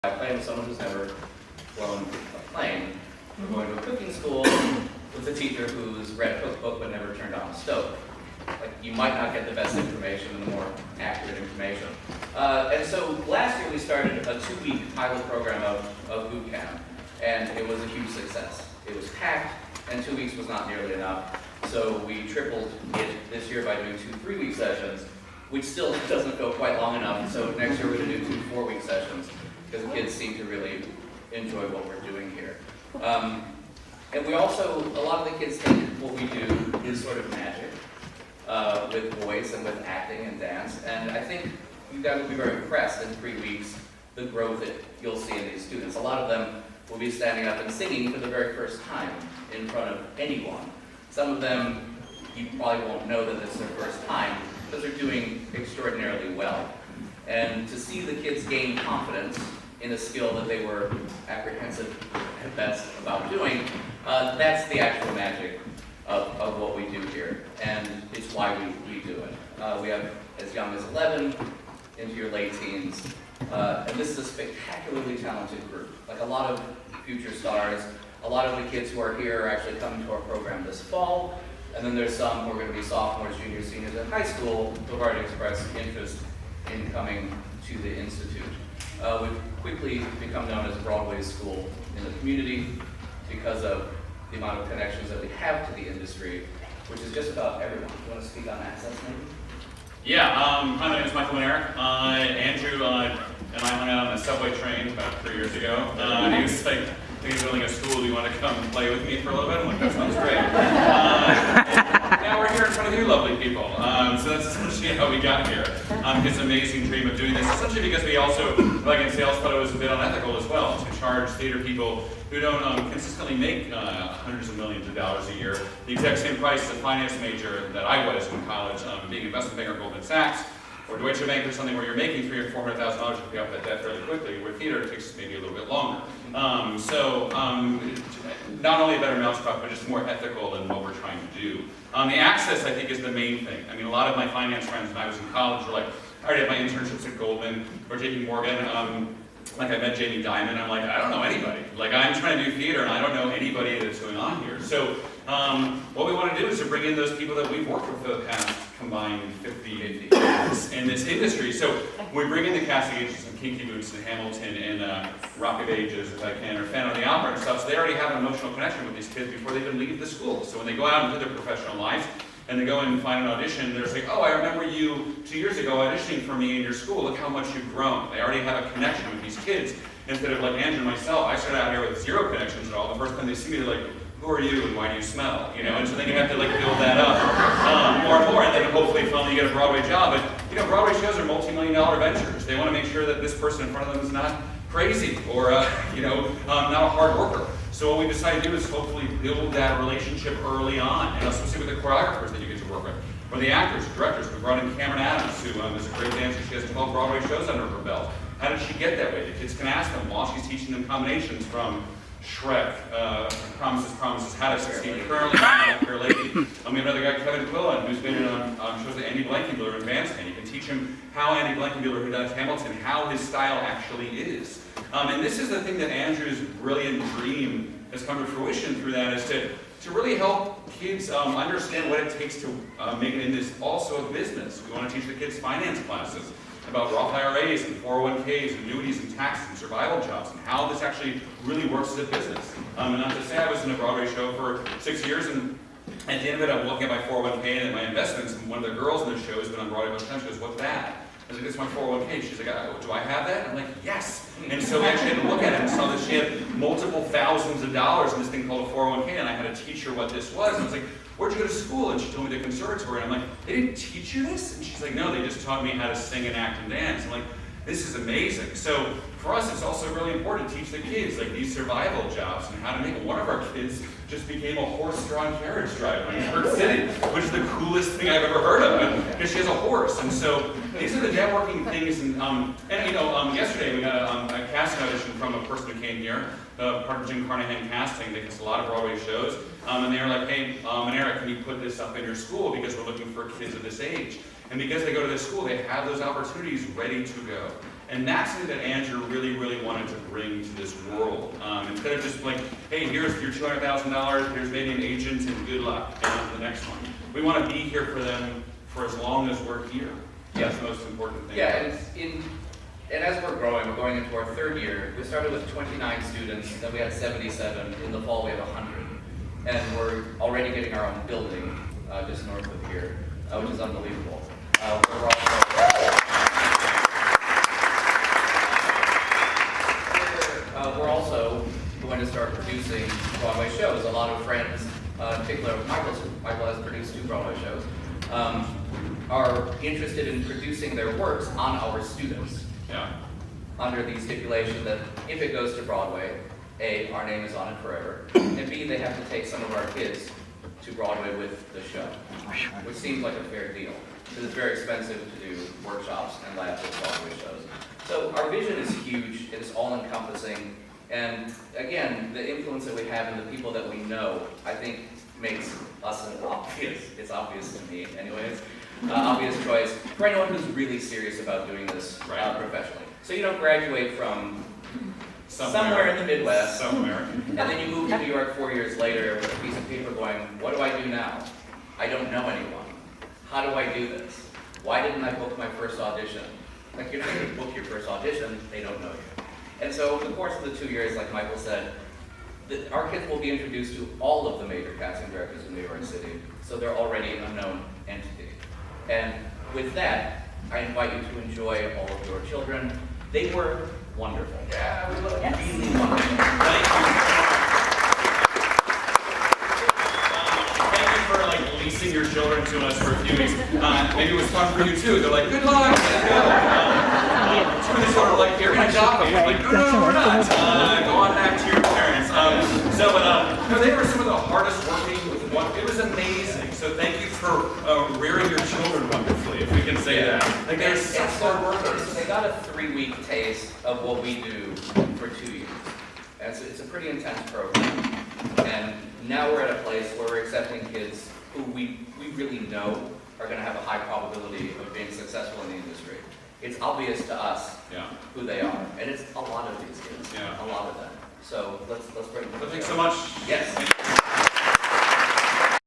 plane with someone who's never flown a plane. We're going to a cooking school with a teacher who's read a cookbook but never turned on a stove. Like, you might not get the best information and the more accurate information. And so last year we started a 2-week pilot program of boot camp, and it was a huge success. It was packed, and 2 weeks was not nearly enough. So we tripled it this year by doing 2 3-week sessions, which still doesn't feel quite long enough. So next year we're going to do 2 4-week sessions, because the kids seem to really enjoy what we're doing here. And we also, a lot of the kids think what we do is sort of magic, with voice and with acting and dance. And I think you guys will be very impressed in 3 weeks, the growth that you'll see in these students. A lot of them will be standing up and singing for the very first time in front of anyone. Some of them, you probably won't know that it's their first time, because they're doing extraordinarily well. And to see the kids gain confidence in a skill that they were apprehensive at best about doing, that's the actual magic of what we do here, and it's why we do it. We have as young as 11 into your late teens, and this is a spectacularly talented group. Like a lot of future stars, a lot of the kids who are here are actually coming to our program this fall, and then there's some who are going to be sophomores, juniors, seniors in high school who have already expressed interest in coming to the Institute. We've quickly become known as Broadway's school in the community because of the amount of connections that we have to the industry, which is just about everyone. Do you want to speak on access, maybe? Yeah, my name is Michael Manerick. Andrew and I hung out on the subway train about 3 years ago. And he was like, I think he's building a school. Do you want to come play with me for a little bit? I'm like, that sounds great. Now we're here in front of you lovely people. So that's essentially how we got here. His amazing dream of doing this, essentially because we also, like in sales, thought it was a bit unethical as well to charge theater people who don't consistently make hundreds of millions of dollars a year the exact same price as a finance major that I was in college, being an investment banker at Goldman Sachs, or Deutsche Bank or something where you're making $300,000 or $400,000 to pay off that debt fairly quickly, where theater takes maybe a little bit longer. Not only a better mousetrap, but just more ethical in what we're trying to do. The access, I think, is the main thing. I mean, a lot of my finance friends when I was in college were like, I already had my internships at Goldman or JP Morgan. Like I met Jamie Dimon, I'm like, I don't know anybody. Like I'm trying to do theater and I don't know anybody that's going on here. So what we want to do is to bring in those people that we've worked with for the past combined 50 years in this industry. So we bring in the casting agents and Kinky Boots and Hamilton and Rock of Ages, if I can, or Phantom of the Opera and stuff. So they already have an emotional connection with these kids before they even leave the school. So when they go out into their professional lives, and they go and find an audition, they're like, oh, I remember you 2 years ago auditioning for me in your school, look how much you've grown. They already have a connection with these kids. Instead of like Andrew and myself, I started out here with 0 connections at all. The first time they see me, they're like, who are you and why do you smell? You know, and so then you have to like build that up more and more, and then hopefully finally you get a Broadway job. But you know, Broadway shows are multi-million-dollar ventures. They want to make sure that this person in front of them is not crazy or not a hard worker. So what we decided to do is hopefully build that relationship early on, and especially with the choreographers that you get to work with, or the actors, directors. We brought in Cameron Adams, who is a great dancer. She has 12 Broadway shows under her belt. How did she get that way? The kids can ask them while she's teaching them combinations from Shrek, Promises, How to Succeed, currently Fair Lady. We have another guy, Kevin Quillen, who's been on shows like Andy Blankenbuehler in Bandstand. You can teach him how Andy Blankenbuehler, who does Hamilton, how his style actually is. And this is the thing that Andrew's brilliant dream has come to fruition through that, is to really help kids understand what it takes to make it in this also a business. We want to teach the kids finance classes about Roth IRAs and 401ks, annuities and taxes and survival jobs, and how this actually really works as a business. And not to say I was in a Broadway show for 6 years, and at the end of it I'm looking at my 401k and at my investments, and one of the girls in the show has been on Broadway a bunch of times. She goes, what's that? I was like, it's my 401k. She's like, do I have that? I'm like, yes. And so we actually had to look at it and saw that she had multiple thousands of dollars in this thing called a 401k, and I had to teach her what this was. And I was like, where'd you go to school? And she told me the conservatory. And I'm like, they didn't teach you this? And she's like, no, they just taught me how to sing and act and dance. I'm like, this is amazing. So for us, it's also really important to teach the kids like these survival jobs and how to make it. One of our kids just became a horse-drawn carriage driver in New York City, which is the coolest thing I've ever heard of, because she has a horse. And so these are the networking things. And yesterday we got a casting audition from a person who came here, part of Jim Carnahan Casting. They cast a lot of Broadway shows, and they were like, hey, Manerick, can you put this up in your school because we're looking for kids of this age? And because they go to this school, they have those opportunities ready to go. And that's something that Andrew really, really wanted to bring to this world. Instead of just like, hey, here's your $200,000, here's maybe an agent, and good luck, and on to the next one. We want to be here for them for as long as we're here. That's the most important thing. Yeah, and as we're growing, we're going into our third year. We started with 29 students, then we had 77. In the fall, we have 100. And we're already getting our own building just north of here, which is unbelievable. We're also going to start producing Broadway shows. A lot of friends, in particular Michael has produced 2 Broadway shows, are interested in producing their works on our students. Yeah. Under the stipulation that if it goes to Broadway, A, our name is on it forever, and B, they have to take some of our kids to Broadway with the show, which seems like a fair deal, because it's very expensive to do workshops and labs with Broadway shows. So our vision is huge, it's all-encompassing, and again, the influence that we have in the people that we know, I think makes us an it's obvious to me anyways, obvious choice for anyone who's really serious about doing this professionally. So you don't graduate from somewhere in the Midwest, and then you move to New York 4 years later with a piece of paper going, what do I do now? I don't know anyone. How do I do this? Why didn't I book my first audition? Like, you're not going to book your first audition, they don't know you. And so over the course of the 2 years, like Michael said, our kids will be introduced to all of the major casting directors in New York City, so they're already a known entity. And with that, I invite you to enjoy all of your children. They were wonderful. Yeah, we look really wonderful. Thank you for like leasing your children to us for a few weeks. Maybe it was fun for you too. They're like, good luck, let's go. Some of the children are like, you're gonna adopt them. Like, no, we're not. Go on back to your parents. No, they were some of the hardest working with one. It was amazing. So thank you for rearing your children wonderfully, if we can say that. Like, they're such hard workers. They got a 3-week taste of what we do for 2 years. And it's a pretty intense program. And now we're at a place where we're accepting kids who we really know are going to have a high probability of being successful in the industry. It's obvious to us who they are. And it's a lot of these kids. Yeah. A lot of them. So let's bring them. So thanks so much. Yes.